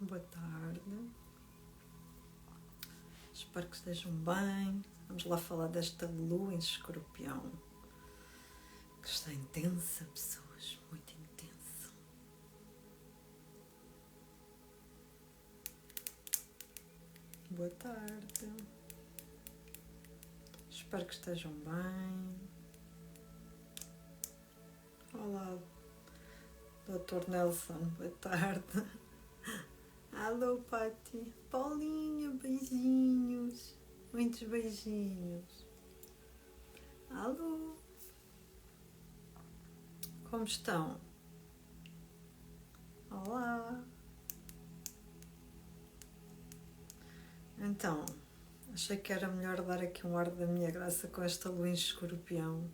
Boa tarde. Espero que estejam bem. Vamos lá falar desta lua em Escorpião, que está intensa, pessoas, muito intensa. Boa tarde. Espero que estejam bem. Olá, Dr. Nelson, boa tarde. Alô, Pati. Paulinha, beijinhos. Muitos beijinhos. Alô. Como estão? Olá. Então, achei que era melhor dar aqui um ar da minha graça com esta lua em Escorpião,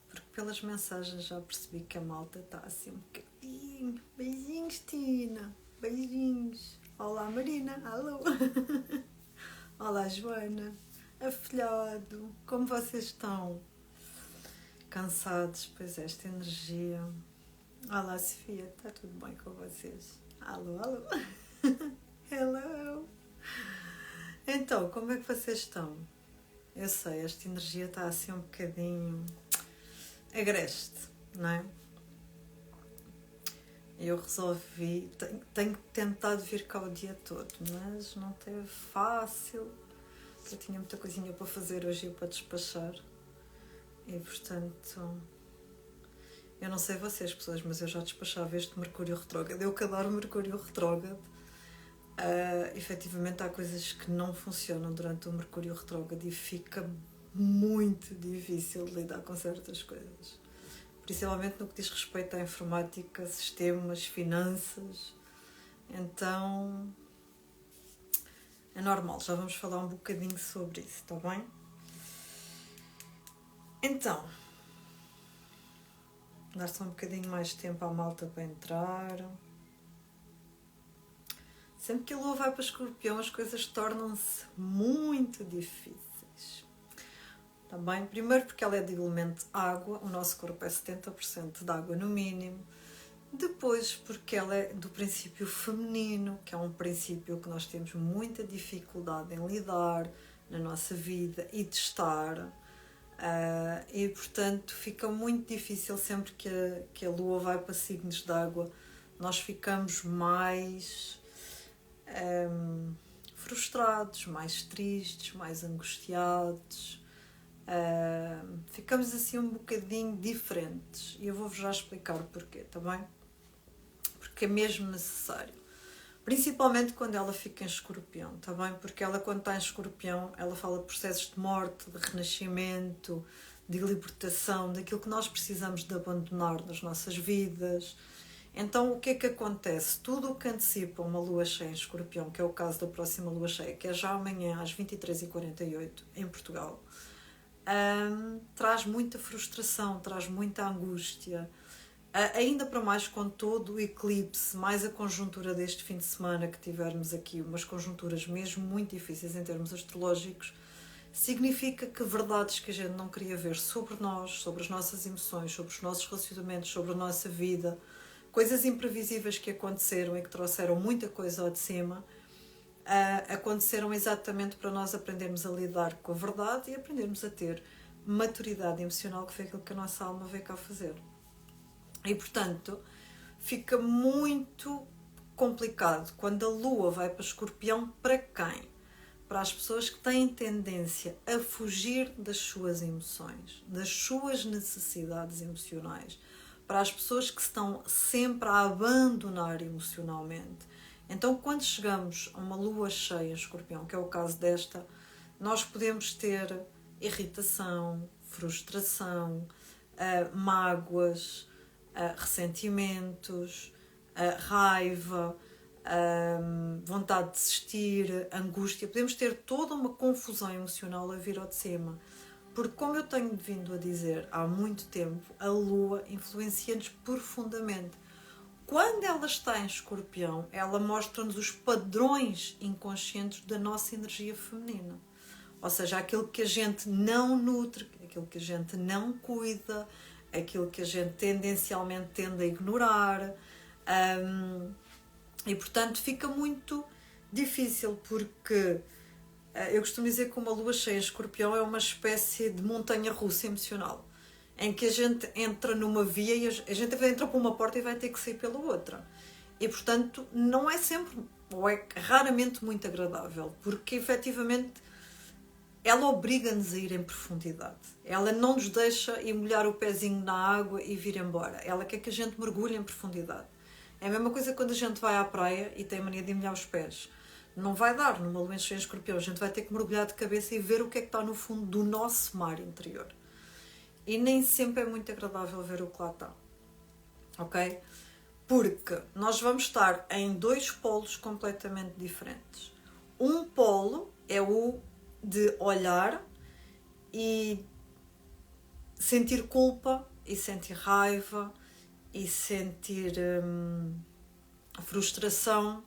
porque pelas mensagens já percebi que a malta está assim um bocadinho. Beijinhos, Tina. Beijinhos. Olá, Marina. Alô. Olá, Joana. Afilhado. Como vocês estão? Cansados? Pois é, esta energia. Olá, Sofia. Está tudo bem com vocês? Alô, alô. Hello. Então, como é que vocês estão? Eu sei, esta energia está assim um bocadinho agreste, não é? Eu resolvi, tenho tentado vir cá o dia todo, mas não teve fácil. Eu tinha muita coisinha para fazer hoje e para despachar. E portanto, eu não sei vocês, pessoas, mas eu já despachava este Mercúrio retrógrado. Eu que adoro Mercúrio retrógrado. Efetivamente há coisas que não funcionam durante o Mercúrio retrógrado e fica muito difícil de lidar com certas coisas, principalmente no que diz respeito à informática, sistemas, finanças. Então é normal, já vamos falar um bocadinho sobre isso, está bem? Então, dar-se um bocadinho mais de tempo à malta para entrar. Sempre que a lua vai para Escorpião, as coisas tornam-se muito difíceis. Também, primeiro porque ela é de elemento água, o nosso corpo é 70% de água no mínimo. Depois porque ela é do princípio feminino, que é um princípio que nós temos muita dificuldade em lidar na nossa vida e de estar. E portanto fica muito difícil sempre que a lua vai para signos de água. Nós ficamos mais frustrados, mais tristes, mais angustiados. Ficamos assim um bocadinho diferentes e eu vou-vos já explicar o porquê, tá bem? Porque é mesmo necessário, principalmente quando ela fica em Escorpião, tá bem? Porque ela, quando está em Escorpião, ela fala de processos de morte, de renascimento, de libertação, daquilo que nós precisamos de abandonar nas nossas vidas. Então o que é que acontece? Tudo o que antecipa uma lua cheia em Escorpião, que é o caso da próxima lua cheia, que é já amanhã às 23h48 em Portugal, traz muita frustração, traz muita angústia, ainda para mais com todo o eclipse, mais a conjuntura deste fim de semana que tivermos aqui, umas conjunturas mesmo muito difíceis em termos astrológicos, significa que verdades que a gente não queria ver sobre nós, sobre as nossas emoções, sobre os nossos relacionamentos, sobre a nossa vida, coisas imprevisíveis que aconteceram e que trouxeram muita coisa ao de cima, aconteceram exatamente para nós aprendermos a lidar com a verdade e aprendermos a ter maturidade emocional, que foi aquilo que a nossa alma veio cá fazer. E portanto fica muito complicado quando a lua vai para Escorpião. Para quem? Para as pessoas que têm tendência a fugir das suas emoções, das suas necessidades emocionais, para as pessoas que estão sempre a abandonar emocionalmente. Então, quando chegamos a uma lua cheia em Escorpião, que é o caso desta, nós podemos ter irritação, frustração, mágoas, ressentimentos, raiva, vontade de desistir, angústia. Podemos ter toda uma confusão emocional a vir ao de cima. Porque, como eu tenho vindo a dizer há muito tempo, a lua influencia-nos profundamente. Quando ela está em Escorpião, ela mostra-nos os padrões inconscientes da nossa energia feminina. Ou seja, aquilo que a gente não nutre, aquilo que a gente não cuida, aquilo que a gente tendencialmente tende a ignorar. E portanto fica muito difícil, porque eu costumo dizer que uma lua cheia em Escorpião é uma espécie de montanha-russa emocional, em que a gente entra numa via e a gente entra por uma porta e vai ter que sair pela outra. E portanto não é sempre, ou é raramente muito agradável, porque efetivamente ela obriga-nos a ir em profundidade. Ela não nos deixa ir molhar o pezinho na água e vir embora. Ela quer que a gente mergulhe em profundidade. É a mesma coisa quando a gente vai à praia e tem mania de molhar os pés. Não vai dar numa lua cheia em Escorpião. A gente vai ter que mergulhar de cabeça e ver o que é que está no fundo do nosso mar interior. E nem sempre é muito agradável ver o que lá está. Ok? Porque nós vamos estar em dois polos completamente diferentes. Um polo é o de olhar e sentir culpa e sentir raiva e sentir frustração,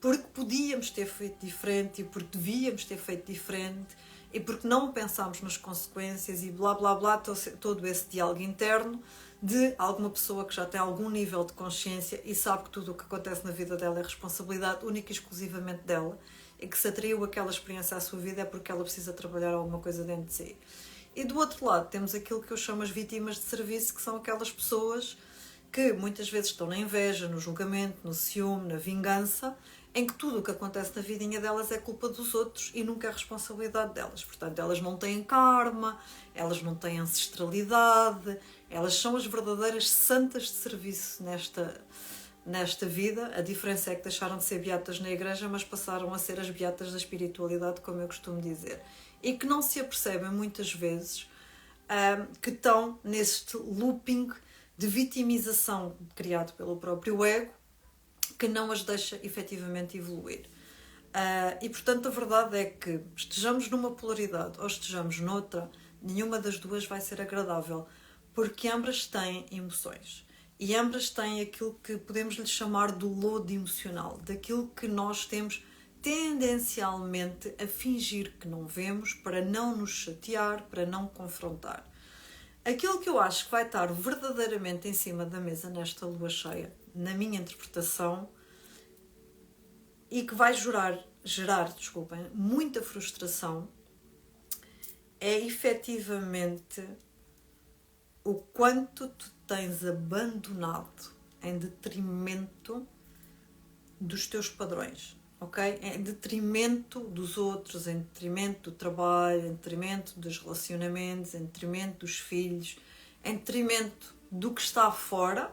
porque podíamos ter feito diferente e porque devíamos ter feito diferente e porque não pensámos nas consequências e blá blá blá, todo esse diálogo interno de alguma pessoa que já tem algum nível de consciência e sabe que tudo o que acontece na vida dela é responsabilidade única e exclusivamente dela, e que se atraiu aquela experiência à sua vida é porque ela precisa trabalhar alguma coisa dentro de si. E do outro lado temos aquilo que eu chamo as vítimas de serviço, que são aquelas pessoas que muitas vezes estão na inveja, no julgamento, no ciúme, na vingança, em que tudo o que acontece na vidinha delas é culpa dos outros e nunca é responsabilidade delas. Portanto, elas não têm karma, elas não têm ancestralidade, elas são as verdadeiras santas de serviço nesta vida. A diferença é que deixaram de ser beatas na igreja, mas passaram a ser as beatas da espiritualidade, como eu costumo dizer. E que não se apercebem muitas vezes que estão neste looping de vitimização criado pelo próprio ego, que não as deixa efetivamente evoluir. E portanto a verdade é que estejamos numa polaridade ou estejamos noutra, nenhuma das duas vai ser agradável, porque ambas têm emoções. E ambas têm aquilo que podemos lhe chamar do lodo emocional, daquilo que nós temos tendencialmente a fingir que não vemos, para não nos chatear, para não confrontar. Aquilo que eu acho que vai estar verdadeiramente em cima da mesa nesta lua cheia, na minha interpretação, e que vai gerar muita frustração, é efetivamente o quanto tu tens abandonado em detrimento dos teus padrões, ok? Em detrimento dos outros, em detrimento do trabalho, em detrimento dos relacionamentos, em detrimento dos filhos, em detrimento do que está fora,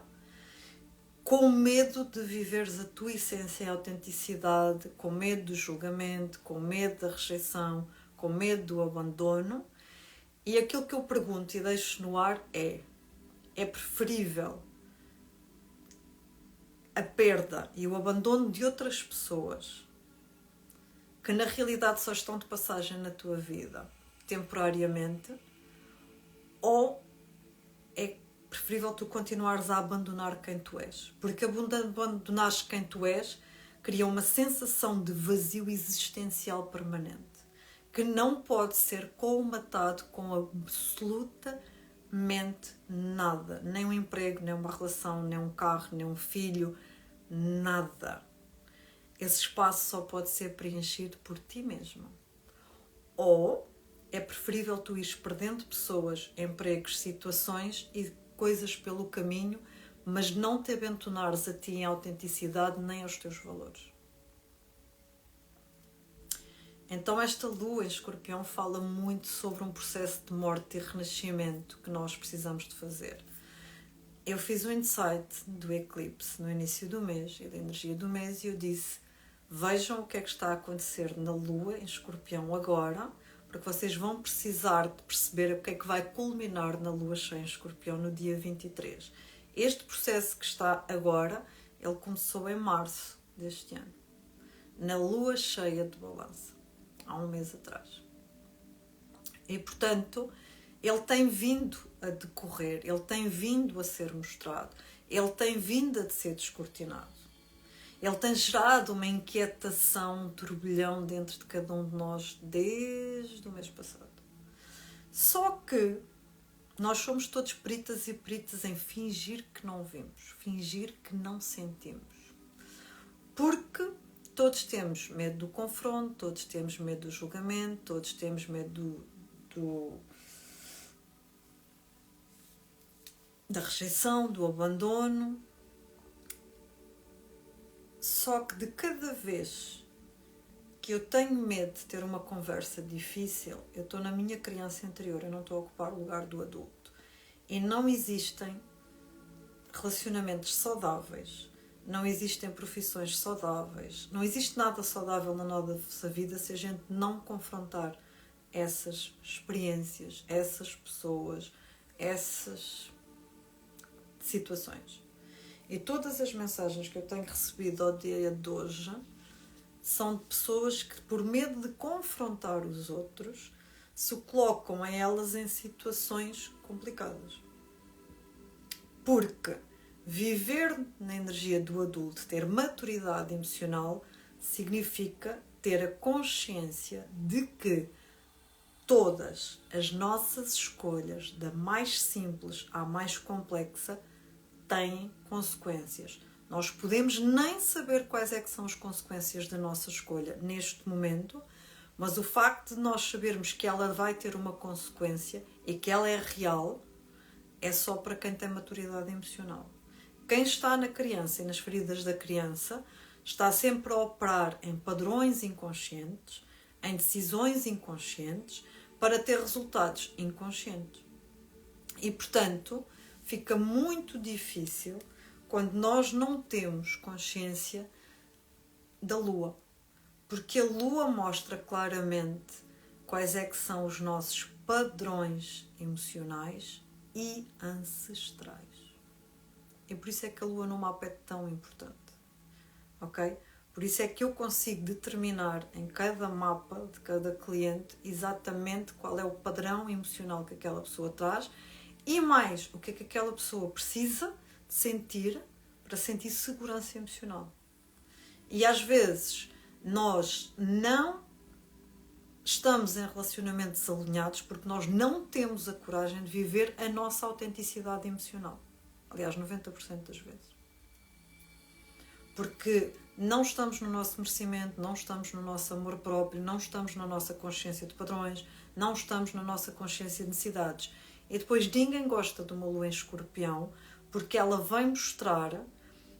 com medo de viveres a tua essência e autenticidade, com medo do julgamento, com medo da rejeição, com medo do abandono. E aquilo que eu pergunto e deixo no ar é preferível a perda e o abandono de outras pessoas que na realidade só estão de passagem na tua vida, temporariamente, ou é preferível tu continuares a abandonar quem tu és? Porque abandonares quem tu és cria uma sensação de vazio existencial permanente, que não pode ser colmatado com absolutamente nada. Nem um emprego, nem uma relação, nem um carro, nem um filho, nada. Esse espaço só pode ser preenchido por ti mesmo. Ou é preferível tu ires perdendo pessoas, empregos, situações e coisas pelo caminho, mas não te abandonares a ti em autenticidade nem aos teus valores. Então esta lua em Escorpião fala muito sobre um processo de morte e renascimento que nós precisamos de fazer. Eu fiz um insight do eclipse no início do mês e da energia do mês e eu disse: vejam o que é que está a acontecer na lua em Escorpião agora, porque vocês vão precisar de perceber o que é que vai culminar na lua cheia em Escorpião no dia 23. Este processo que está agora, ele começou em março deste ano, na lua cheia de Balança, há um mês atrás. E portanto, ele tem vindo a decorrer, ele tem vindo a ser mostrado, ele tem vindo a ser descortinado. Ele tem gerado uma inquietação, um turbilhão dentro de cada um de nós desde o mês passado. Só que nós somos todos peritas e peritas em fingir que não vemos, fingir que não sentimos. Porque todos temos medo do confronto, todos temos medo do julgamento, todos temos medo da rejeição, do abandono. Só que de cada vez que eu tenho medo de ter uma conversa difícil, eu estou na minha criança interior, eu não estou a ocupar o lugar do adulto. E não existem relacionamentos saudáveis, não existem profissões saudáveis, não existe nada saudável na nossa vida se a gente não confrontar essas experiências, essas pessoas, essas situações. E todas as mensagens que eu tenho recebido ao dia de hoje são de pessoas que, por medo de confrontar os outros, se colocam a elas em situações complicadas. Porque viver na energia do adulto, ter maturidade emocional, significa ter a consciência de que todas as nossas escolhas, da mais simples à mais complexa, têm consequências. Nós podemos nem saber quais é que são as consequências da nossa escolha neste momento, mas o facto de nós sabermos que ela vai ter uma consequência e que ela é real, é só para quem tem maturidade emocional. Quem está na criança e nas feridas da criança está sempre a operar em padrões inconscientes, em decisões inconscientes, para ter resultados inconscientes. E, portanto, fica muito difícil quando nós não temos consciência da Lua. Porque a Lua mostra claramente quais é que são os nossos padrões emocionais e ancestrais. E por isso é que a Lua no mapa é tão importante. Ok? Por isso é que eu consigo determinar em cada mapa de cada cliente exatamente qual é o padrão emocional que aquela pessoa traz e mais o que é que aquela pessoa precisa de sentir para sentir segurança emocional. E às vezes nós não estamos em relacionamentos alinhados porque nós não temos a coragem de viver a nossa autenticidade emocional. Aliás, 90% das vezes. Porque não estamos no nosso merecimento, não estamos no nosso amor próprio, não estamos na nossa consciência de padrões, não estamos na nossa consciência de necessidades. E depois ninguém gosta de uma lua em escorpião porque ela vem mostrar,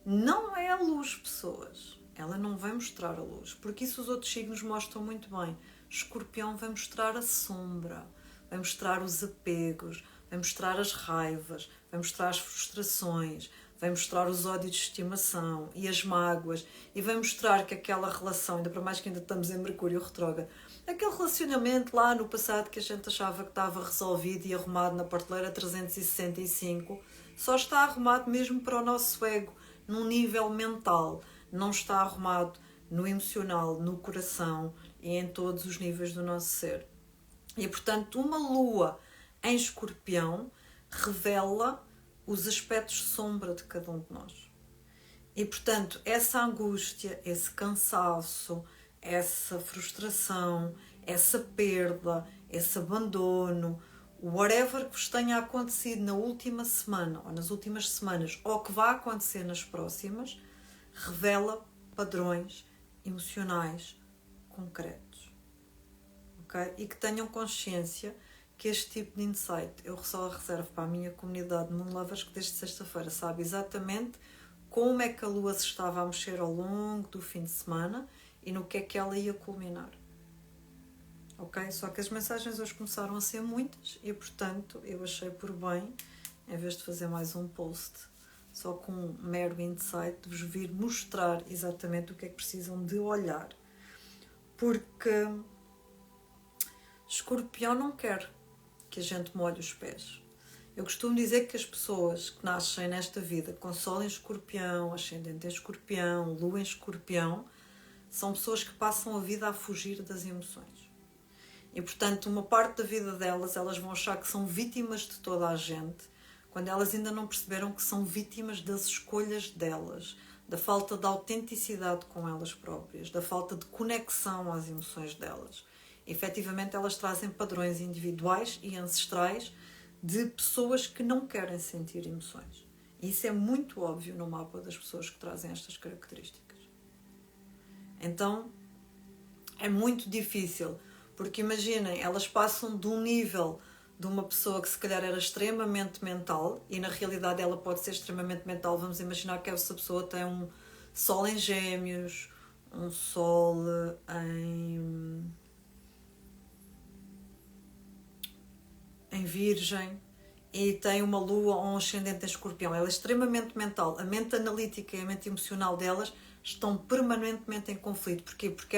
não é a luz, pessoas. Ela não vai mostrar a luz, porque isso os outros signos mostram muito bem. Escorpião vai mostrar a sombra, vai mostrar os apegos, vai mostrar as raivas, vai mostrar as frustrações, vai mostrar os ódios de estimação e as mágoas e vai mostrar que aquela relação, ainda para mais que ainda estamos em Mercúrio retrógrado, aquele relacionamento lá no passado que a gente achava que estava resolvido e arrumado na prateleira 365, só está arrumado mesmo para o nosso ego, num nível mental, não está arrumado no emocional, no coração e em todos os níveis do nosso ser. E, portanto, uma lua em escorpião revela os aspectos sombra de cada um de nós. E, portanto, essa angústia, esse cansaço, essa frustração, essa perda, esse abandono, whatever que vos tenha acontecido na última semana ou nas últimas semanas ou que vai acontecer nas próximas, revela padrões emocionais concretos. Okay? E que tenham consciência que este tipo de insight eu só reservo para a minha comunidade de Moon Lovers, que desde sexta-feira sabe exatamente como é que a Lua se estava a mexer ao longo do fim de semana e no que é que ela ia culminar. Ok? Só que as mensagens hoje começaram a ser muitas e, portanto, eu achei por bem, em vez de fazer mais um post só com um mero insight, de vos vir mostrar exatamente o que é que precisam de olhar. Porque Escorpião não quer que a gente molhe os pés. Eu costumo dizer que as pessoas que nascem nesta vida com Sol em Escorpião, Ascendente em Escorpião, Lua em Escorpião, são pessoas que passam a vida a fugir das emoções. E, portanto, uma parte da vida delas, elas vão achar que são vítimas de toda a gente, quando elas ainda não perceberam que são vítimas das escolhas delas, da falta de autenticidade com elas próprias, da falta de conexão às emoções delas. E, efetivamente, elas trazem padrões individuais e ancestrais de pessoas que não querem sentir emoções. E isso é muito óbvio no mapa das pessoas que trazem estas características. Então é muito difícil, porque imaginem, elas passam de um nível de uma pessoa que se calhar era extremamente mental, e na realidade ela pode ser extremamente mental. Vamos imaginar que essa pessoa tem um Sol em Gêmeos, um Sol em Virgem, e tem uma Lua ou um ascendente em Escorpião. Ela é extremamente mental. A mente analítica e a mente emocional delas estão permanentemente em conflito. Porquê? Porque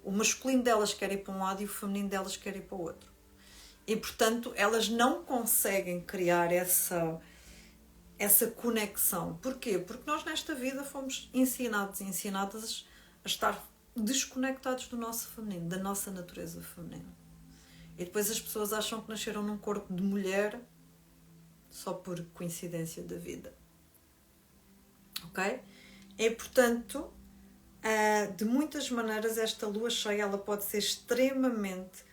o masculino delas quer ir para um lado e o feminino delas quer ir para o outro. E, portanto, elas não conseguem criar essa conexão. Porquê? Porque nós nesta vida fomos ensinados e ensinadas a estar desconectados do nosso feminino, da nossa natureza feminina. E depois as pessoas acham que nasceram num corpo de mulher só por coincidência da vida. Ok? E, portanto, de muitas maneiras esta lua cheia ela pode ser extremamente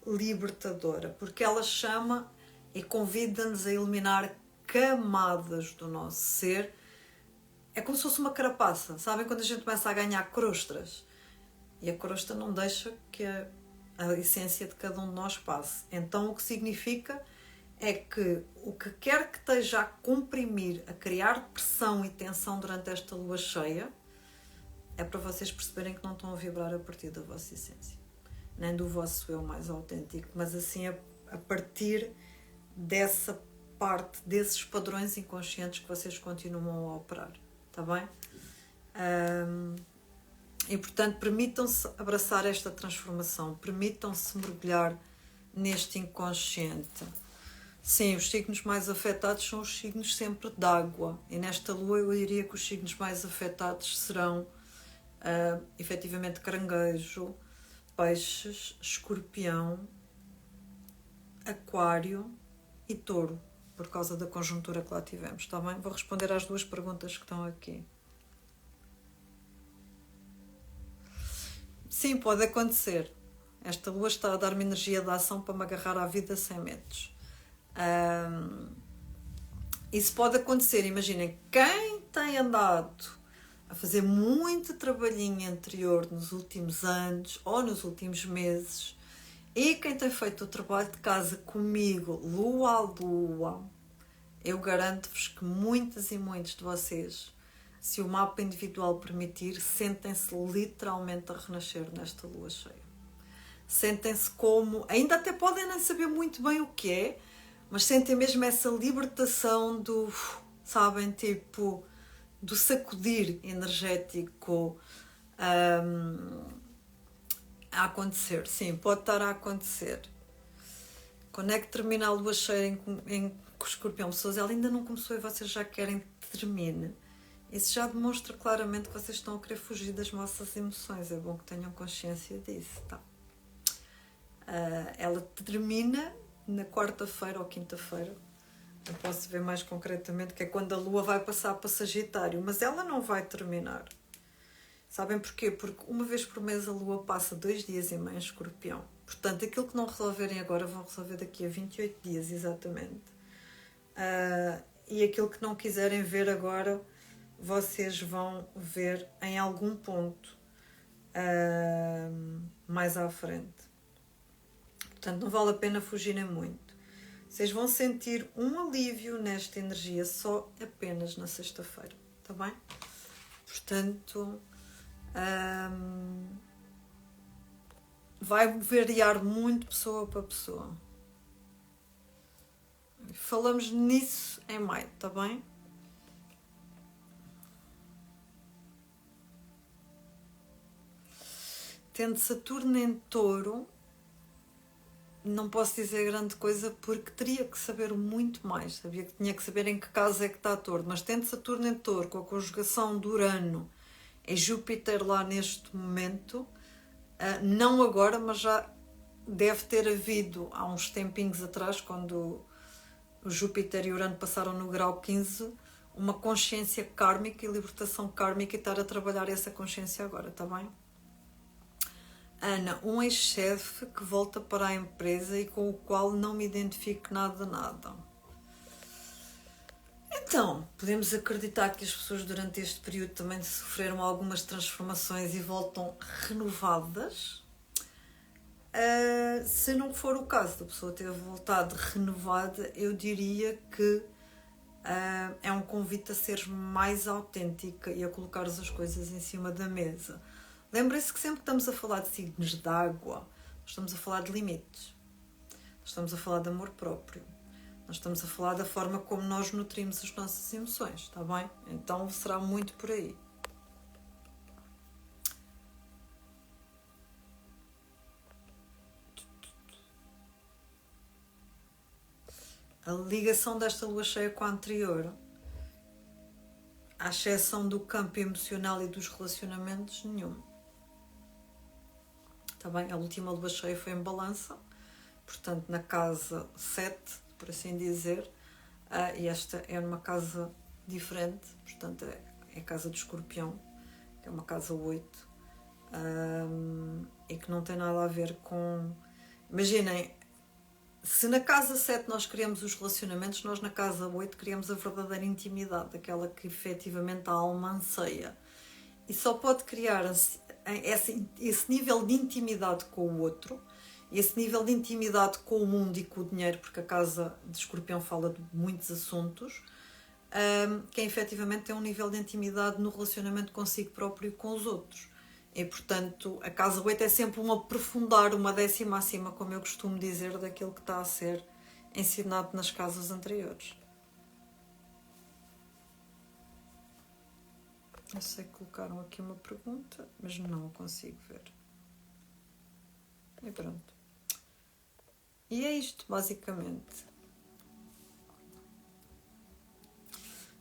libertadora, porque ela chama e convida-nos a eliminar camadas do nosso ser. É como se fosse uma carapaça, sabem, quando a gente começa a ganhar crostras, e a crosta não deixa que a essência de cada um de nós passe. Então o que significa é que o que quer que esteja a comprimir, a criar pressão e tensão durante esta lua cheia, é para vocês perceberem que não estão a vibrar a partir da vossa essência, nem do vosso eu mais autêntico, mas assim a partir dessa parte, desses padrões inconscientes que vocês continuam a operar, está bem? E portanto permitam-se abraçar esta transformação, permitam-se mergulhar neste inconsciente. Sim, os signos mais afetados são os signos sempre de água, e nesta lua eu diria que os signos mais afetados serão efetivamente Caranguejo, Peixes, Escorpião, Aquário e Touro, por causa da conjuntura que lá tivemos, está bem? Vou responder às duas perguntas que estão aqui. Sim, pode acontecer. Esta lua está a dar-me energia de ação para me agarrar à vida sem medos. Isso pode acontecer, imaginem, quem tem andado a fazer muito trabalhinho interior nos últimos anos ou nos últimos meses, e quem tem feito o trabalho de casa comigo, lua a lua, eu garanto-vos que muitas e muitos de vocês, se o mapa individual permitir, sentem-se literalmente a renascer nesta lua cheia. Sentem-se como, ainda até podem nem saber muito bem o que é, mas sentem mesmo essa libertação do, sabem, tipo, do sacudir energético a acontecer. Sim, pode estar a acontecer. Quando é que termina a lua cheia em Escorpião? Pessoas, ela ainda não começou e vocês já querem que termine. Isso já demonstra claramente que vocês estão a querer fugir das vossas emoções. É bom que tenham consciência disso, tá? Ela termina na quarta-feira ou quinta-feira. Eu posso ver mais concretamente, que é quando a lua vai passar para Sagitário, mas ela não vai terminar. Sabem porquê? Porque uma vez por mês a lua passa 2 dias e meio em Escorpião. Portanto, aquilo que não resolverem agora vão resolver daqui a 28 dias, exatamente. E aquilo que não quiserem ver agora, vocês vão ver em algum ponto mais à frente. Portanto, não vale a pena fugirem muito. Vocês vão sentir um alívio nesta energia só apenas na sexta-feira, está bem? Portanto, vai variar muito pessoa para pessoa. Falamos nisso em maio, está bem? Tendo Saturno em Touro, não posso dizer grande coisa porque teria que saber muito mais. Sabia que tinha que saber em que casa é que está Touro, mas tendo Saturno em Touro, com a conjugação de Urano e Júpiter lá neste momento, não agora, mas já deve ter havido há uns tempinhos atrás, quando o Júpiter e Urano passaram no grau 15, uma consciência kármica e libertação kármica, e estar a trabalhar essa consciência agora, está bem? Ana, um ex-chefe que volta para a empresa e com o qual não me identifico nada. Então, podemos acreditar que as pessoas durante este período também sofreram algumas transformações e voltam renovadas. Se não for o caso da pessoa ter voltado renovada, eu diria que é um convite a ser mais autêntica e a colocar as coisas em cima da mesa. Lembrem-se que sempre que estamos a falar de signos de água, estamos a falar de limites, estamos a falar de amor próprio, nós estamos a falar da forma como nós nutrimos as nossas emoções, está bem? Então será muito por aí. A ligação desta lua cheia com a anterior, à exceção do campo emocional e dos relacionamentos, nenhuma. Está bem? A última lua cheia foi em Balança, portanto na casa 7, por assim dizer, e esta é numa casa diferente, portanto é a casa do Escorpião, que é uma casa 8, e que não tem nada a ver com... Imaginem, se na casa 7 nós criamos os relacionamentos, nós na casa 8 criamos a verdadeira intimidade, aquela que efetivamente a alma anseia. E só pode criar esse nível de intimidade com o outro, esse nível de intimidade com o mundo e com o dinheiro, porque a casa de Escorpião fala de muitos assuntos, quem efetivamente tem um nível de intimidade no relacionamento consigo próprio e com os outros. E, portanto, a casa 8 é sempre um aprofundar, uma décima acima, como eu costumo dizer, daquilo que está a ser ensinado nas casas anteriores. Eu sei que colocaram aqui uma pergunta, mas não a consigo ver. E pronto. E é isto, basicamente.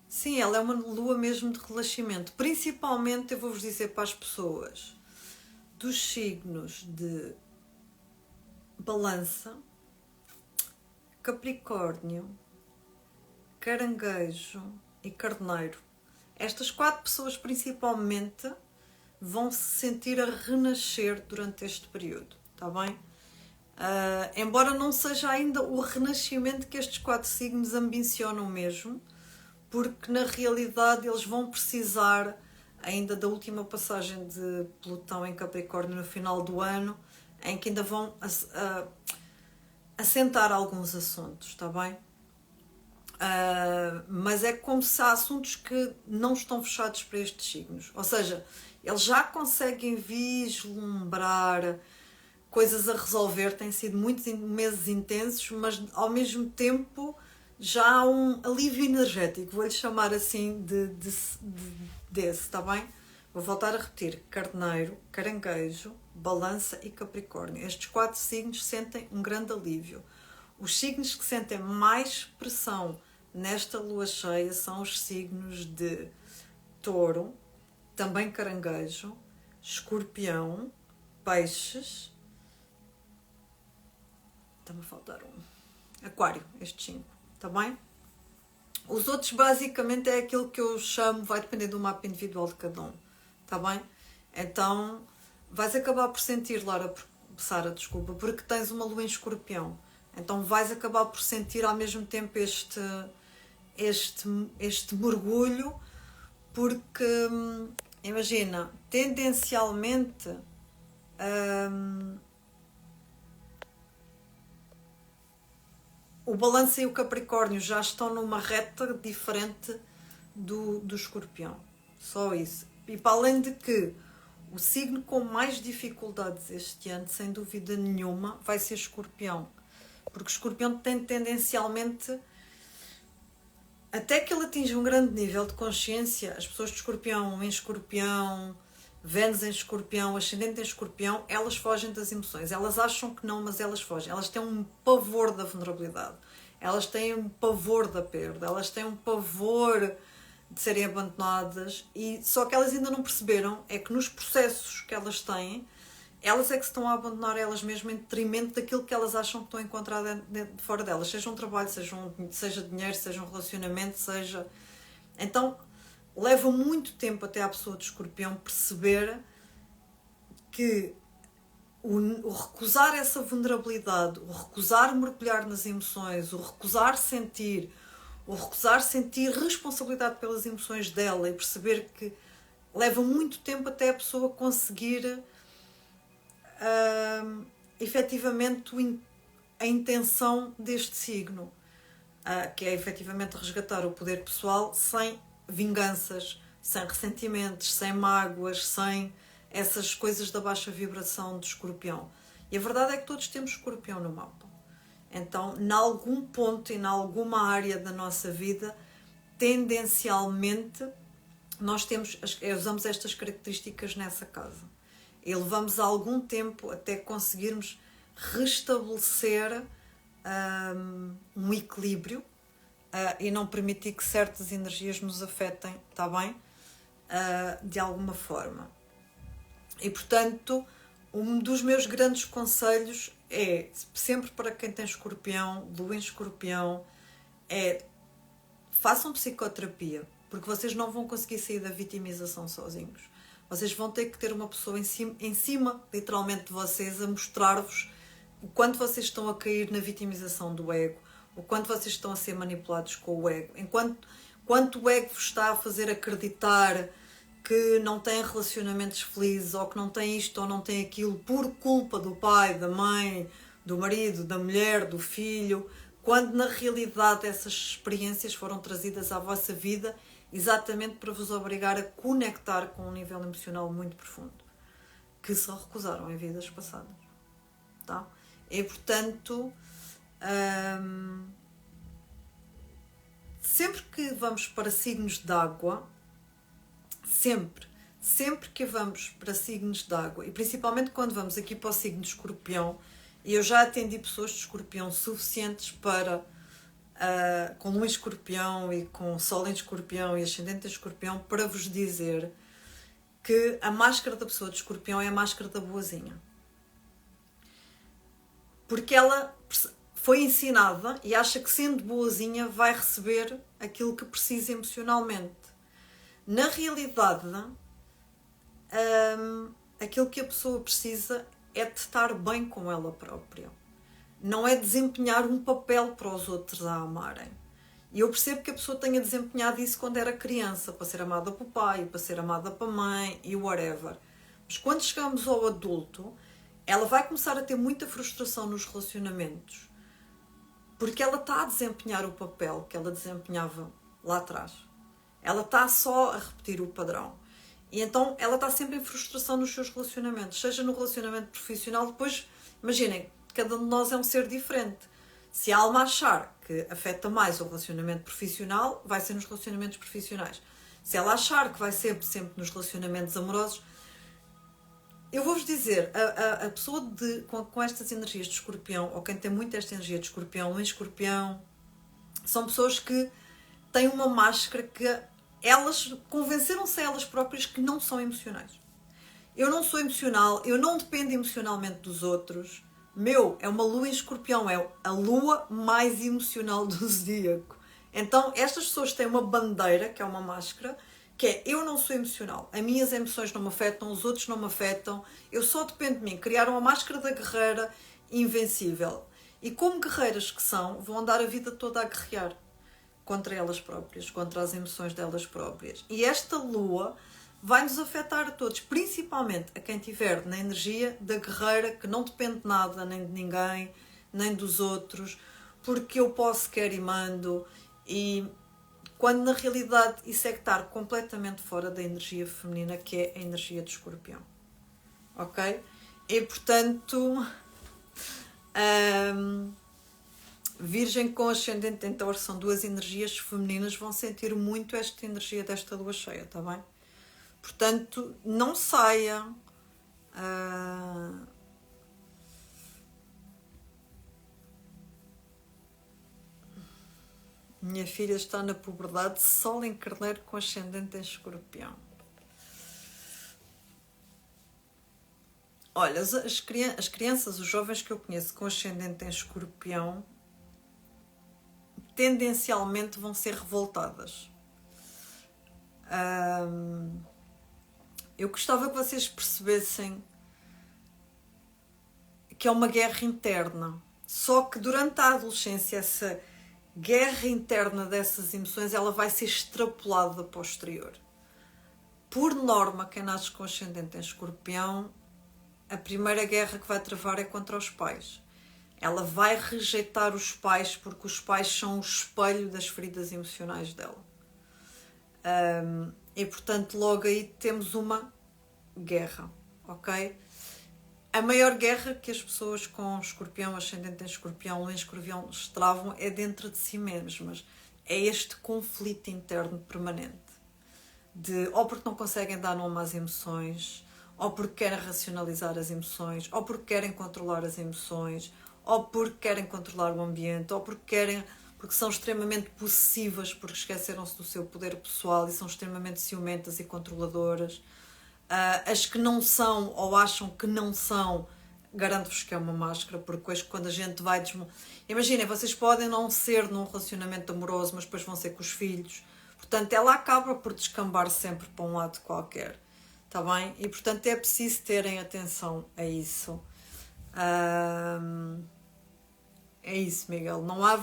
Sim, ela é uma lua mesmo de relaxamento. Principalmente, eu vou-vos dizer para as pessoas dos signos de Balança, Capricórnio, Caranguejo e Carneiro. Estas 4 pessoas, principalmente, vão se sentir a renascer durante este período, está bem? Embora não seja ainda o renascimento que estes 4 signos ambicionam mesmo, porque na realidade eles vão precisar ainda da última passagem de Plutão em Capricórnio no final do ano, em que ainda vão assentar alguns assuntos, está bem? Mas é como se há assuntos que não estão fechados para estes signos, ou seja, eles já conseguem vislumbrar coisas a resolver, têm sido muitos meses intensos, mas ao mesmo tempo já há um alívio energético, vou-lhe chamar assim desse, está bem? Vou voltar a repetir: Carneiro, Caranguejo, Balança e Capricórnio. Estes 4 signos sentem um grande alívio. Os signos que sentem mais pressão nesta lua cheia são os signos de Touro, também Caranguejo, Escorpião, Peixes, está-me a faltar um, Aquário, estes 5, está bem? Os outros basicamente é aquilo que eu chamo, vai depender do mapa individual de cada um, está bem? Então vais acabar por sentir, Sara, desculpa, porque tens uma lua em Escorpião, então vais acabar por sentir ao mesmo tempo este mergulho, porque imagina, tendencialmente o Balança e o Capricórnio já estão numa reta diferente do Escorpião, só isso. E para além de que o signo com mais dificuldades este ano, sem dúvida nenhuma, vai ser Escorpião, porque o Escorpião tem tendencialmente, até que ele atinja um grande nível de consciência, as pessoas de Escorpião em Escorpião, Vênus em Escorpião, Ascendente em Escorpião, elas fogem das emoções. Elas acham que não, mas elas fogem. Elas têm um pavor da vulnerabilidade. Elas têm um pavor da perda. Elas têm um pavor de serem abandonadas. E só que elas ainda não perceberam é que nos processos que elas têm, elas é que se estão a abandonar elas mesmas em detrimento daquilo que elas acham que estão a encontrar fora delas. Seja um trabalho, seja dinheiro, seja um relacionamento, seja... Então, leva muito tempo até a pessoa de Escorpião perceber que o recusar essa vulnerabilidade, o recusar mergulhar nas emoções, o recusar sentir, o recusar sentir responsabilidade pelas emoções dela e perceber que leva muito tempo até a pessoa conseguir efetivamente a intenção deste signo, que é efetivamente resgatar o poder pessoal sem vinganças, sem ressentimentos, sem mágoas, sem essas coisas da baixa vibração do escorpião. E a verdade é que todos temos escorpião no mapa. Então, em algum ponto e em alguma área da nossa vida, tendencialmente, nós usamos estas características nessa casa. E levamos algum tempo até conseguirmos restabelecer um equilíbrio e não permitir que certas energias nos afetem, está bem? De alguma forma. E, portanto, um dos meus grandes conselhos é, sempre para quem tem escorpião, lua em escorpião, é façam psicoterapia, porque vocês não vão conseguir sair da vitimização sozinhos. Vocês vão ter que ter uma pessoa em cima literalmente, de vocês, a mostrar-vos o quanto vocês estão a cair na vitimização do ego, o quanto vocês estão a ser manipulados com o ego, quanto o ego vos está a fazer acreditar que não têm relacionamentos felizes, ou que não têm isto ou não têm aquilo por culpa do pai, da mãe, do marido, da mulher, do filho, quando na realidade essas experiências foram trazidas à vossa vida exatamente para vos obrigar a conectar com um nível emocional muito profundo, que se recusaram em vidas passadas. Tá? E portanto, sempre que vamos para signos de água, sempre que vamos para signos de água, e principalmente quando vamos aqui para o signo de escorpião, e eu já atendi pessoas de escorpião suficientes para, com lua em escorpião e com sol em escorpião e ascendente em escorpião, para vos dizer que a máscara da pessoa de escorpião é a máscara da boazinha. Porque ela foi ensinada e acha que sendo boazinha vai receber aquilo que precisa emocionalmente. Na realidade, aquilo que a pessoa precisa é de estar bem com ela própria. Não é desempenhar um papel para os outros a amarem. E eu percebo que a pessoa tenha desempenhado isso quando era criança, para ser amada pelo pai, para ser amada pela mãe e whatever. Mas quando chegamos ao adulto, ela vai começar a ter muita frustração nos relacionamentos, porque ela está a desempenhar o papel que ela desempenhava lá atrás. Ela está só a repetir o padrão. E então ela está sempre em frustração nos seus relacionamentos, seja no relacionamento profissional. Depois, imaginem, cada um de nós é um ser diferente. Se a alma achar que afeta mais o relacionamento profissional, vai ser nos relacionamentos profissionais. Se ela achar que vai ser sempre nos relacionamentos amorosos, eu vou-vos dizer, a pessoa com estas energias de escorpião, ou quem tem muito esta energia de escorpião, em escorpião, são pessoas que têm uma máscara que elas convenceram-se a elas próprias que não são emocionais. Eu não sou emocional, eu não dependo emocionalmente dos outros. É uma lua em escorpião, é a lua mais emocional do zodíaco. Então, estas pessoas têm uma bandeira, que é uma máscara, que é: eu não sou emocional, as minhas emoções não me afetam, os outros não me afetam, eu só dependo de mim. Criaram a máscara da guerreira invencível. E como guerreiras que são, vão andar a vida toda a guerrear contra elas próprias, contra as emoções delas próprias. E esta lua vai nos afetar a todos, principalmente a quem estiver na energia da guerreira, que não depende de nada, nem de ninguém, nem dos outros, porque eu posso, quero e mando, e quando na realidade isso é estar completamente fora da energia feminina, que é a energia do escorpião. Ok? E portanto, Virgem com ascendente em Touro são duas energias femininas, vão sentir muito esta energia desta lua cheia, está bem? Portanto, não saia. Minha filha está na puberdade, sol em carneiro com ascendente em escorpião. Olha, as crianças, os jovens que eu conheço com ascendente em escorpião, tendencialmente vão ser revoltadas. Eu gostava que vocês percebessem que é uma guerra interna. Só que durante a adolescência guerra interna dessas emoções, ela vai ser extrapolada para o exterior. Por norma, quem nasce com ascendente em Escorpião, a primeira guerra que vai travar é contra os pais. Ela vai rejeitar os pais porque os pais são o espelho das feridas emocionais dela. E portanto logo aí temos uma guerra, ok? A maior guerra que as pessoas com Escorpião, ascendente em Escorpião, Lua em Escorpião travam é dentro de si mesmas. É este conflito interno permanente. Ou porque não conseguem dar nome às emoções, ou porque querem racionalizar as emoções, ou porque querem controlar as emoções, ou porque querem controlar o ambiente, ou porque são extremamente possessivas, porque esqueceram-se do seu poder pessoal e são extremamente ciumentas e controladoras. As que não são ou acham que não são, garanto-vos que é uma máscara, porque depois quando a gente vai imaginem, vocês podem não ser num relacionamento amoroso, mas depois vão ser com os filhos. Portanto, ela acaba por descambar sempre para um lado qualquer. Está bem? E portanto é preciso terem atenção a isso. É isso, Miguel. Não há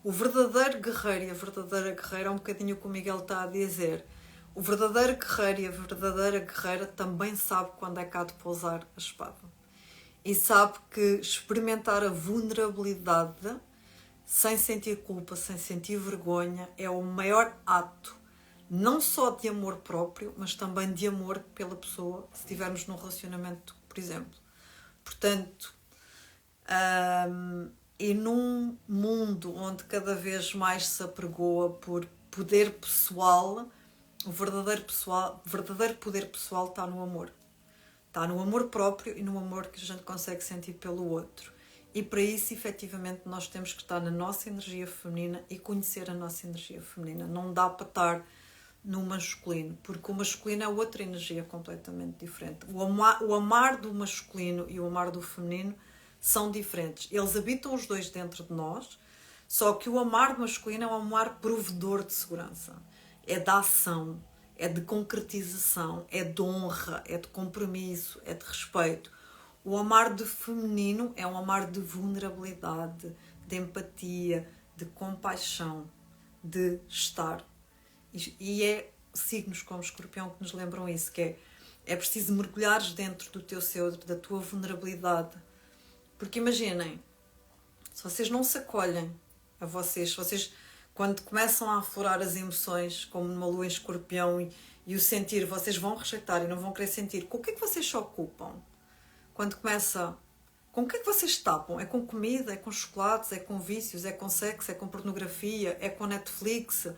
o verdadeiro guerreiro e a verdadeira guerreira é um bocadinho o que o Miguel está a dizer. O verdadeiro guerreiro e a verdadeira guerreira também sabe quando é que há de pousar a espada. E sabe que experimentar a vulnerabilidade sem sentir culpa, sem sentir vergonha, é o maior ato, não só de amor próprio, mas também de amor pela pessoa, se estivermos num relacionamento, por exemplo. Portanto, e num mundo onde cada vez mais se apregoa por poder pessoal, o verdadeiro poder pessoal está no amor. Está no amor próprio e no amor que a gente consegue sentir pelo outro. E para isso, efetivamente, nós temos que estar na nossa energia feminina e conhecer a nossa energia feminina. Não dá para estar no masculino, porque o masculino é outra energia completamente diferente. O amar do masculino e o amar do feminino são diferentes. Eles habitam os dois dentro de nós, só que o amar masculino é um amar provedor de segurança. É de ação, é de concretização, é de honra, é de compromisso, é de respeito. O amar de feminino é um amar de vulnerabilidade, de empatia, de compaixão, de estar. E é signos como Escorpião que nos lembram isso, que é preciso mergulhares dentro do teu ser, da tua vulnerabilidade. Porque imaginem, se vocês não se acolhem a vocês, quando começam a aflorar as emoções, como numa lua em Escorpião, e o sentir, vocês vão rejeitar e não vão querer sentir, com o que é que vocês se ocupam? Quando começa, com o que é que vocês tapam? É com comida, é com chocolates, é com vícios, é com sexo, é com pornografia, é com Netflix,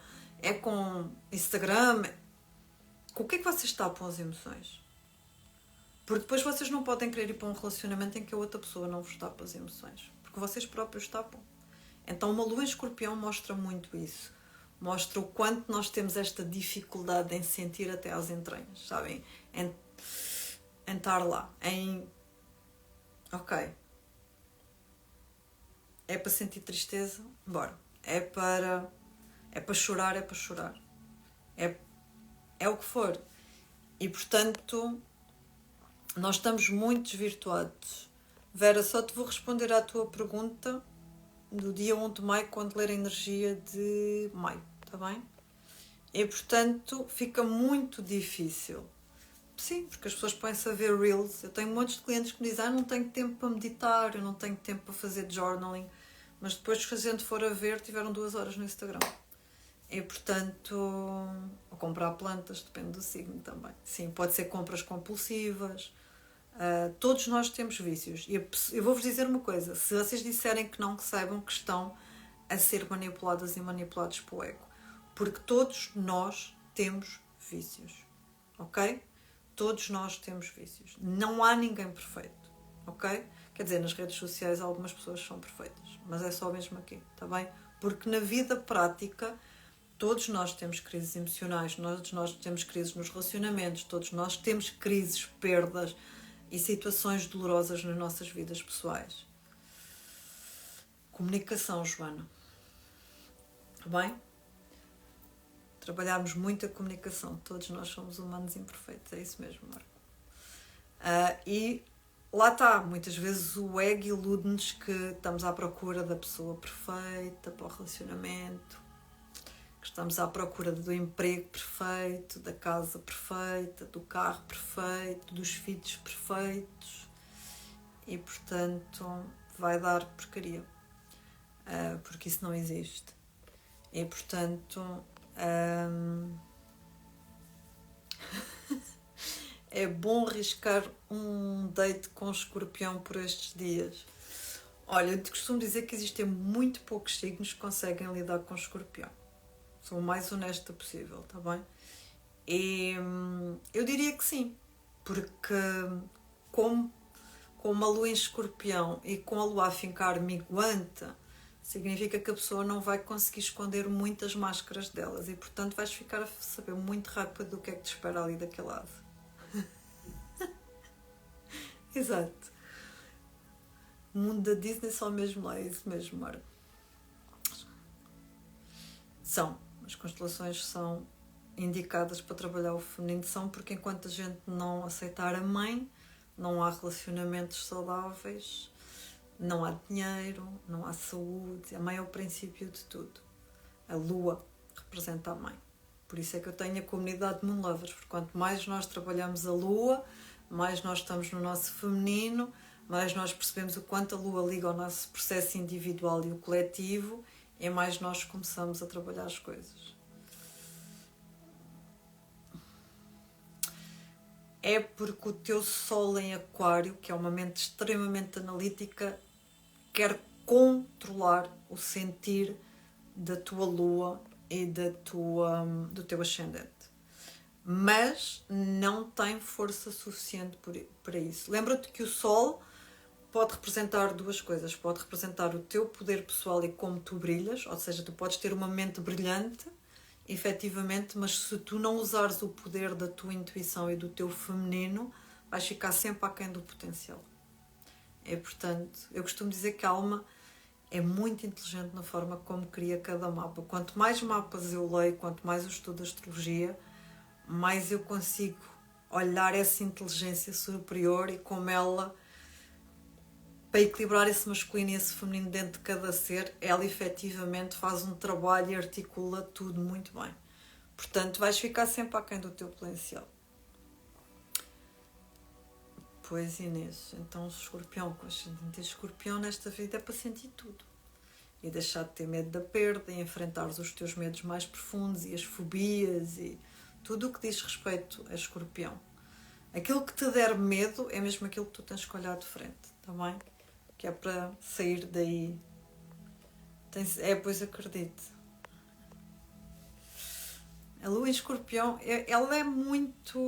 é com Instagram? Com o que é que vocês tapam as emoções? Porque depois vocês não podem querer ir para um relacionamento em que a outra pessoa não vos tapa as emoções. Porque vocês próprios tapam. Então uma lua em Escorpião mostra muito isso. Mostra o quanto nós temos esta dificuldade em sentir até às entranhas, sabem? Em estar lá, ok, é para sentir tristeza, bora. É para chorar, é para chorar. É o que for. E portanto, nós estamos muito desvirtuados. Vera, só te vou responder à tua pergunta do dia 1 de maio, quando ler a energia de maio, está bem? E portanto, fica muito difícil. Sim, porque as pessoas põem-se a ver reels. Eu tenho muitos de clientes que me dizem: não tenho tempo para meditar, eu não tenho tempo para fazer journaling. Mas depois, se a gente for a ver, tiveram 2 horas no Instagram. E portanto, ou comprar plantas, depende do signo também. Sim, pode ser compras compulsivas. Todos nós temos vícios. E eu vou-vos dizer uma coisa: se vocês disserem que não, que saibam que estão a ser manipuladas e manipulados pelo ego. Porque todos nós temos vícios. Ok? Todos nós temos vícios. Não há ninguém perfeito, ok? Quer dizer, nas redes sociais algumas pessoas são perfeitas, mas é só mesmo aqui, está bem? Porque na vida prática todos nós temos crises emocionais, todos nós temos crises nos relacionamentos, todos nós temos crises, perdas e situações dolorosas nas nossas vidas pessoais. Comunicação, Joana. Está bem? Trabalharmos muito a comunicação. Todos nós somos humanos imperfeitos. É isso mesmo, Marco. E lá está, muitas vezes o ego ilude-nos que estamos à procura da pessoa perfeita para o relacionamento, que estamos à procura do emprego perfeito, da casa perfeita, do carro perfeito, dos filhos perfeitos, e portanto vai dar porcaria, porque isso não existe. E portanto é bom arriscar um date com Escorpião por estes dias. Olha, eu te costumo dizer que existem muito poucos signos que conseguem lidar com Escorpião. Sou o mais honesta possível, está bem? E eu diria que sim, porque com uma lua em Escorpião e com a lua a ficar minguante, significa que a pessoa não vai conseguir esconder muitas máscaras delas e, portanto, vais ficar a saber muito rápido do que é que te espera ali daquele lado. Exato. O mundo da Disney só mesmo lá, é isso mesmo, Mara. As constelações são indicadas para trabalhar o feminino, porque enquanto a gente não aceitar a mãe, não há relacionamentos saudáveis, não há dinheiro, não há saúde. A mãe é o princípio de tudo. A lua representa a mãe. Por isso é que eu tenho a comunidade de Moon Lovers, porque quanto mais nós trabalhamos a lua, mais nós estamos no nosso feminino, mais nós percebemos o quanto a lua liga ao nosso processo individual e o coletivo, e mais nós começamos a trabalhar as coisas. É porque o teu Sol em Aquário, que é uma mente extremamente analítica, quer controlar o sentir da tua lua e do teu ascendente. Mas não tem força suficiente para isso. Lembra-te que o Sol pode representar duas coisas. Pode representar o teu poder pessoal e como tu brilhas, ou seja, tu podes ter uma mente brilhante, efetivamente, mas se tu não usares o poder da tua intuição e do teu feminino, vais ficar sempre aquém do potencial. Portanto, eu costumo dizer que a alma é muito inteligente na forma como cria cada mapa. Quanto mais mapas eu leio, quanto mais eu estudo astrologia, mais eu consigo olhar essa inteligência superior e como ela, para equilibrar esse masculino e esse feminino dentro de cada ser, ela efetivamente faz um trabalho e articula tudo muito bem. Portanto, vais ficar sempre aquém do teu potencial. Pois, Inês, então Escorpião, com ascendente Escorpião nesta vida é para sentir tudo. E deixar de ter medo da perda e enfrentar os teus medos mais profundos e as fobias e tudo o que diz respeito a Escorpião. Aquilo que te der medo é mesmo aquilo que tu tens que olhar de frente, está bem? Que é para sair daí. Pois acredito. A lua em Escorpião, ela é muito...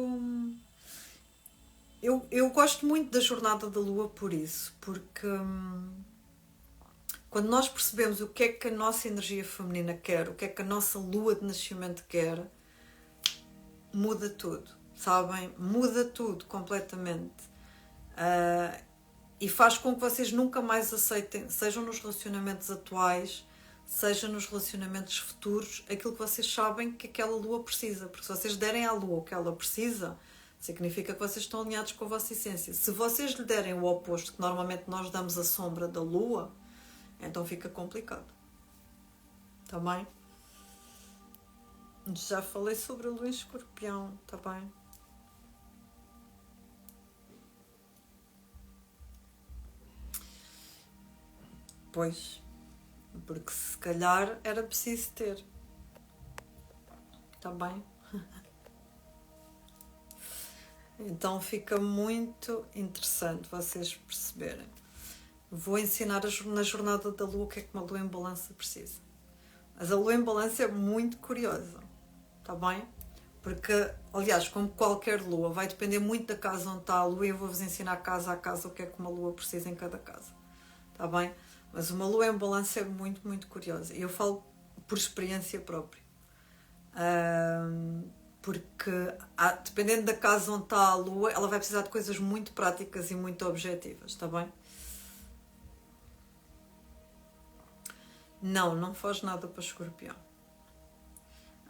Eu gosto muito da jornada da lua por isso, porque quando nós percebemos o que é que a nossa energia feminina quer, o que é que a nossa lua de nascimento quer, muda tudo, sabem? Muda tudo completamente. E faz com que vocês nunca mais aceitem, sejam nos relacionamentos atuais, seja nos relacionamentos futuros, aquilo que vocês sabem que aquela lua precisa. Porque se vocês derem à lua o que ela precisa, significa que vocês estão alinhados com a vossa essência. Se vocês lhe derem o oposto, que normalmente nós damos a sombra da lua, então fica complicado. Está bem? Já falei sobre a lua em Escorpião, está bem? Pois, porque se calhar era preciso ter. Está bem? Então fica muito interessante vocês perceberem. Vou ensinar na jornada da lua o que é que uma lua em balança precisa. Mas a lua em balança é muito curiosa, está bem? Porque, aliás, como qualquer lua, vai depender muito da casa onde está a lua e eu vou-vos ensinar casa a casa o que é que uma lua precisa em cada casa, está bem? Mas uma lua em balança é muito, muito curiosa. E eu falo por experiência própria. Porque, dependendo da casa onde está a lua, ela vai precisar de coisas muito práticas e muito objetivas, está bem? Não foge nada para Escorpião.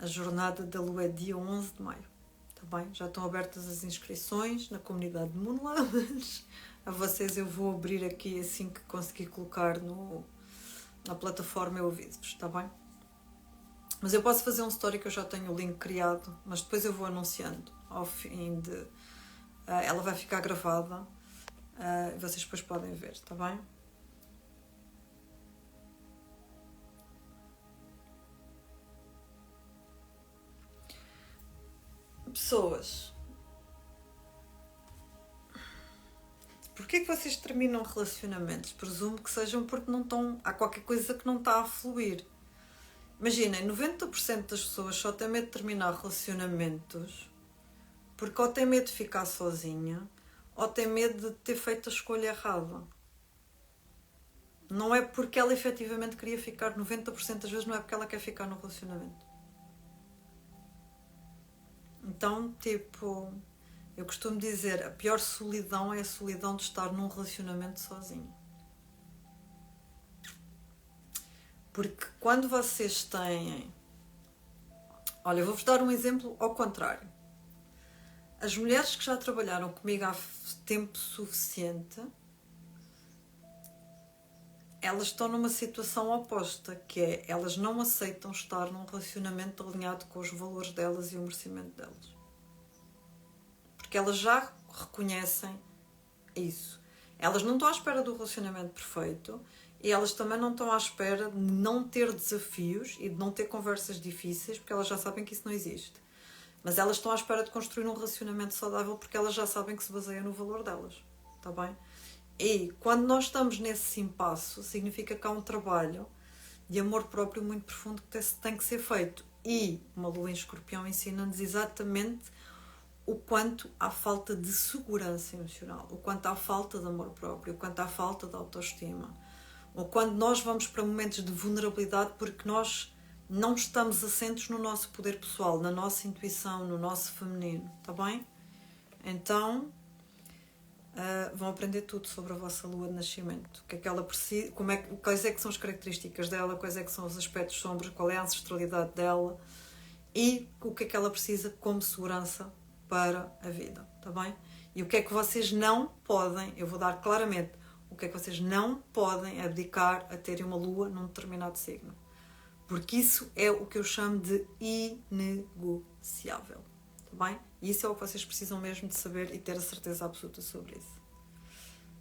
A jornada da lua é dia 11 de maio, está tá bem? Já estão abertas as inscrições na comunidade de Moon Lovers. A vocês eu vou abrir aqui assim que conseguir colocar na plataforma, eu aviso-vos, tá bem? Mas eu posso fazer um story que eu já tenho o link criado, mas depois eu vou anunciando ao fim de... ela vai ficar gravada e vocês depois podem ver, tá bem? Pessoas, porquê que vocês terminam relacionamentos? Presumo que sejam porque não estão... há qualquer coisa que não está a fluir. Imaginem, 90% das pessoas só têm medo de terminar relacionamentos porque ou tem medo de ficar sozinha ou tem medo de ter feito a escolha errada. Não é porque ela efetivamente queria ficar, 90% das vezes não é porque ela quer ficar no relacionamento. Então, tipo, eu costumo dizer, a pior solidão é a solidão de estar num relacionamento sozinho. Porque quando vocês têm... olha, eu vou-vos dar um exemplo ao contrário. As mulheres que já trabalharam comigo há tempo suficiente, elas estão numa situação oposta, que é, elas não aceitam estar num relacionamento alinhado com os valores delas e o merecimento delas. Porque elas já reconhecem isso. Elas não estão à espera do relacionamento perfeito e elas também não estão à espera de não ter desafios e de não ter conversas difíceis, porque elas já sabem que isso não existe. Mas elas estão à espera de construir um relacionamento saudável porque elas já sabem que se baseia no valor delas. Está bem? E quando nós estamos nesse impasse, significa que há um trabalho de amor próprio muito profundo que tem que ser feito. E uma lua em Escorpião ensina-nos exatamente o quanto há falta de segurança emocional, o quanto há falta de amor próprio, o quanto há falta de autoestima. Ou quando nós vamos para momentos de vulnerabilidade porque nós não estamos assentos no nosso poder pessoal, na nossa intuição, no nosso feminino. Está bem? Então... vão aprender tudo sobre a vossa lua de nascimento, o que é que ela precisa, quais é que são as características dela, quais é que são os aspectos sombras, qual é a ancestralidade dela e o que é que ela precisa como segurança para a vida, está bem? E o que é que vocês não podem, eu vou dar claramente, o que é que vocês não podem abdicar a terem uma lua num determinado signo, porque isso é o que eu chamo de inegociável, está bem? E isso é o que vocês precisam mesmo de saber e ter a certeza absoluta sobre isso.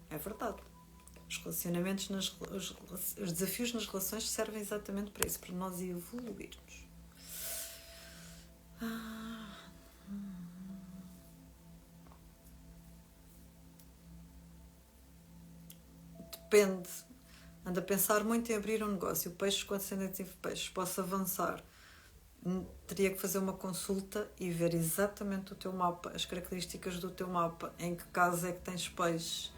É verdade. Os relacionamentos, os desafios nas relações servem exatamente para isso, para nós evoluirmos. Depende. Ando a pensar muito em abrir um negócio. Peixes com ascendentes em peixes. Posso avançar. Teria que fazer uma consulta e ver exatamente o teu mapa, as características do teu mapa, em que caso é que tens peixes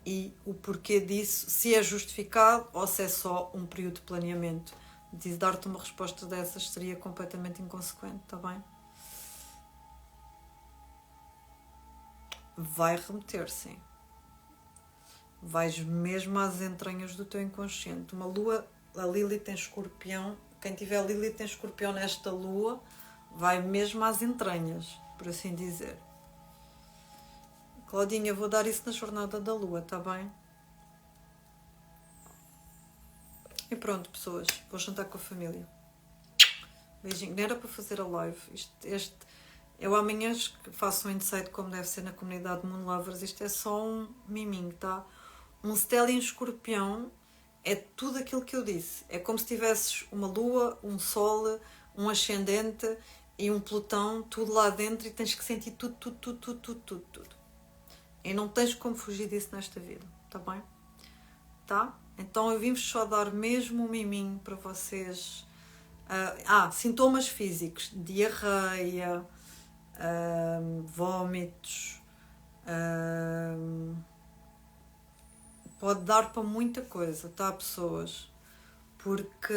e o porquê disso, se é justificado ou se é só um período de planeamento. De dar-te uma resposta dessas seria completamente inconsequente, está bem? Vai remeter, sim. Vais mesmo às entranhas do teu inconsciente. Uma lua, a Lilith em Escorpião, quem tiver Lilith em Escorpião nesta lua, vai mesmo às entranhas, por assim dizer. Claudinha, vou dar isso na jornada da lua, está bem? E pronto, pessoas, vou jantar com a família. Beijinho. Não era para fazer a live. Eu amanhã faço um insight como deve ser na comunidade Moon Lovers. Isto é só um miminho, tá? Um stellium Escorpião é tudo aquilo que eu disse. É como se tivesses uma lua, um sol, um ascendente e um Plutão, tudo lá dentro e tens que sentir tudo. E não tens como fugir disso nesta vida, tá bem? Tá? Então eu vim-vos só dar mesmo um miminho para vocês. Sintomas físicos, diarreia, vômitos, pode dar para muita coisa, tá, pessoas? Porque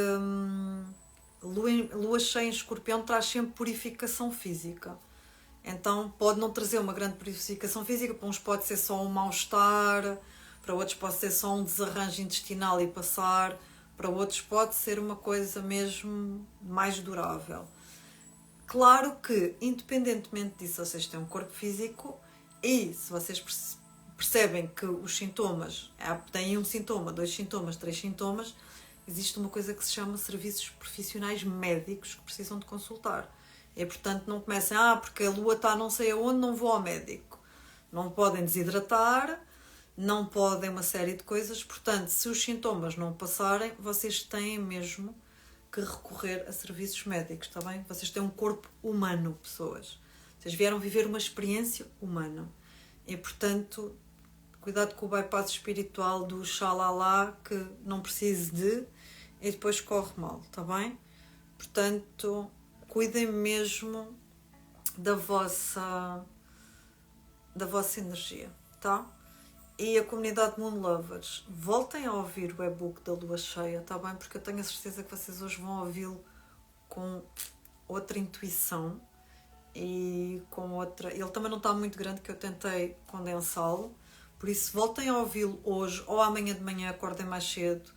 lua cheia em Escorpião traz sempre purificação física. Então pode não trazer uma grande purificação física, para uns pode ser só um mal-estar, para outros pode ser só um desarranjo intestinal e passar, para outros pode ser uma coisa mesmo mais durável. Claro que, independentemente disso, vocês têm um corpo físico e se vocês percebem que os sintomas, têm um sintoma, 2 sintomas, 3 sintomas, existe uma coisa que se chama serviços profissionais médicos que precisam de consultar. E, portanto, não comecem, porque a lua está não sei aonde, não vou ao médico. Não podem desidratar, não podem uma série de coisas. Portanto, se os sintomas não passarem, vocês têm mesmo que recorrer a serviços médicos, está bem? Vocês têm um corpo humano, pessoas. Vocês vieram viver uma experiência humana. E, portanto, cuidado com o bypass espiritual do xalala, que não precise de, e depois corre mal, está bem? Portanto, cuidem mesmo da vossa energia, tá? E a comunidade Moon Lovers, voltem a ouvir o e-book da lua cheia, tá bem? Porque eu tenho a certeza que vocês hoje vão ouvi-lo com outra intuição e com outra... Ele também não está muito grande, que eu tentei condensá-lo, por isso voltem a ouvi-lo hoje ou amanhã de manhã, acordem mais cedo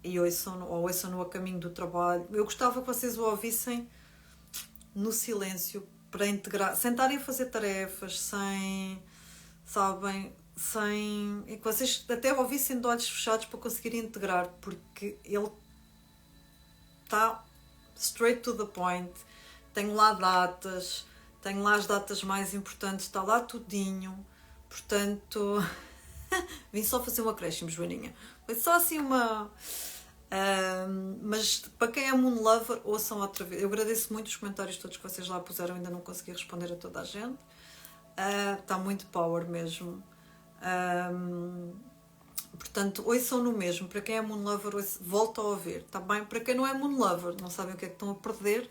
e ouçam-no a caminho do trabalho. Eu gostava que vocês o ouvissem no silêncio, para integrar, sem estarem a fazer tarefas, sem... sabem, e que vocês até ouvissem de olhos fechados para conseguirem integrar, porque ele está straight to the point. Tenho lá datas, tenho lá as datas mais importantes, está lá tudinho, portanto vim só fazer um acréscimo, Joaninha, foi só assim uma... mas para quem é Moon Lover, ouçam outra vez. Eu agradeço muito os comentários todos que vocês lá puseram, ainda não consegui responder a toda a gente. Está muito power mesmo. Portanto, ouçam no mesmo. Para quem é Moon Lover, volta a ouvir, está bem? Para quem não é Moon Lover, não sabem o que é que estão a perder,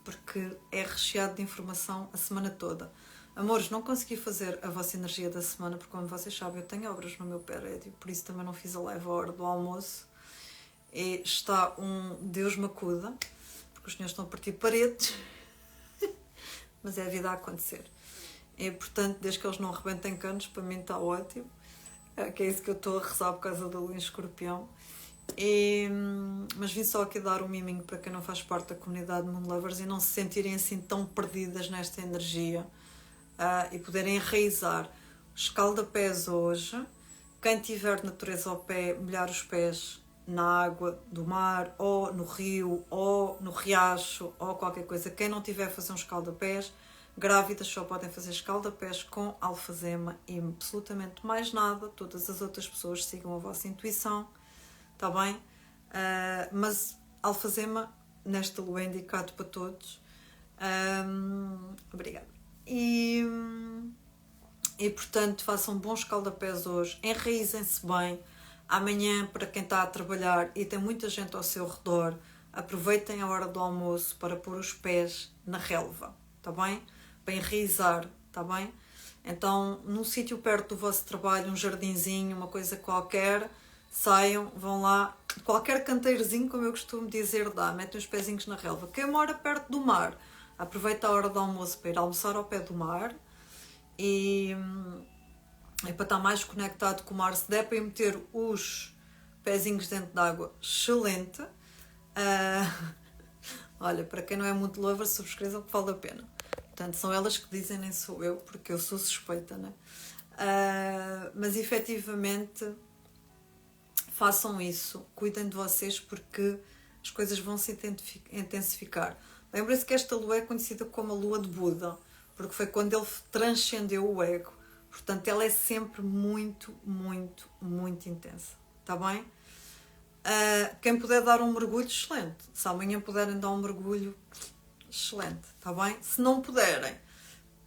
porque é recheado de informação a semana toda. Amores, não consegui fazer a vossa energia da semana, porque como vocês sabem, eu tenho obras no meu prédio, por isso também não fiz a live à hora do almoço. E está um Deus me acuda, porque os senhores estão a partir paredes, mas é a vida a acontecer. E, portanto, desde que eles não arrebentem canos, para mim está ótimo. Que é isso que eu estou a rezar por causa da lua em Escorpião. Mas vim só aqui dar um miminho para quem não faz parte da comunidade Moon Lovers e não se sentirem assim tão perdidas nesta energia e poderem enraizar. Escalda-pés hoje. Quem tiver natureza ao pé, molhar os pés na água do mar, ou no rio, ou no riacho, ou qualquer coisa. Quem não tiver a fazer um escalda-pés, grávidas só podem fazer escalda-pés com alfazema e absolutamente mais nada. Todas as outras pessoas sigam a vossa intuição, está bem? Mas alfazema nesta lua é indicado para todos. Obrigada. E portanto façam bons escalda-pés hoje, enraizem-se bem. Amanhã, para quem está a trabalhar e tem muita gente ao seu redor, aproveitem a hora do almoço para pôr os pés na relva, está bem? Para enraizar, está bem? Então, num sítio perto do vosso trabalho, um jardinzinho, uma coisa qualquer, saiam, vão lá, qualquer canteirozinho, como eu costumo dizer, metem os pezinhos na relva. Quem mora perto do mar, aproveita a hora do almoço para ir almoçar ao pé do mar e para estar mais conectado com o mar. Se der para ir meter os pezinhos dentro d'água, excelente. Olha, para quem não é muito lover, subscrevam que vale a pena. Portanto, são elas que dizem, nem sou eu, porque eu sou suspeita, né? Mas efetivamente façam isso, cuidem de vocês, porque as coisas vão se intensificar. Lembrem-se que esta lua é conhecida como a lua de Buda, porque foi quando ele transcendeu o ego. Portanto, ela é sempre muito, muito, muito intensa. Está bem? Quem puder dar um mergulho, excelente. Se amanhã puderem dar um mergulho, excelente. Está bem? Se não puderem,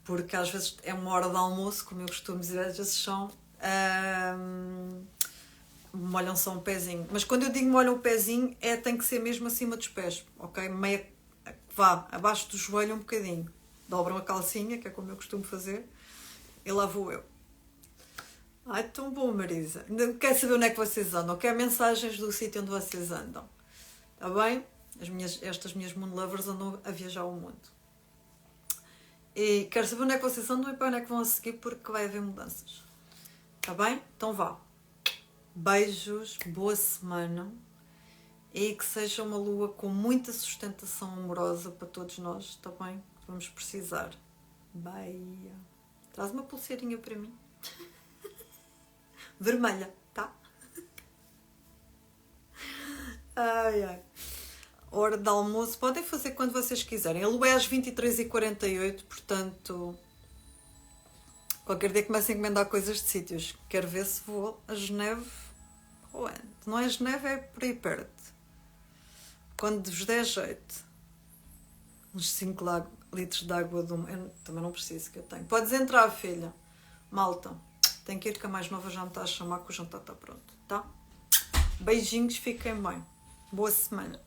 porque às vezes é uma hora de almoço, como eu costumo dizer, às vezes são... molham só um pezinho. Mas quando eu digo molham o pezinho, tem que ser mesmo acima dos pés. Ok? Vá abaixo do joelho um bocadinho. Dobram a calcinha, que é como eu costumo fazer. E lá vou eu. Ai, tão bom, Marisa. Quer saber onde é que vocês andam? Quer mensagens do sítio onde vocês andam? Está bem? Estas minhas Moon Lovers andam a viajar o mundo. E quero saber onde é que vocês andam e para onde é que vão a seguir, porque vai haver mudanças. Está bem? Então vá. Beijos, boa semana. E que seja uma lua com muita sustentação amorosa para todos nós, está bem? Vamos precisar. Bye. Traz uma pulseirinha para mim. Vermelha, tá? Ai, ai. Hora de almoço. Podem fazer quando vocês quiserem. A lua é às 23h48, portanto... Qualquer dia começo a encomendar coisas de sítios. Quero ver se vou a Geneve. Ué, não é Geneve, é por aí perto. Quando vos der jeito. Uns 5 litros de água do... Eu também não preciso, que eu tenho. Podes entrar, filha. Malta. Tenho que ir, que a mais nova já me está a chamar, que o jantar está pronto, tá? Beijinhos, fiquem bem. Boa semana.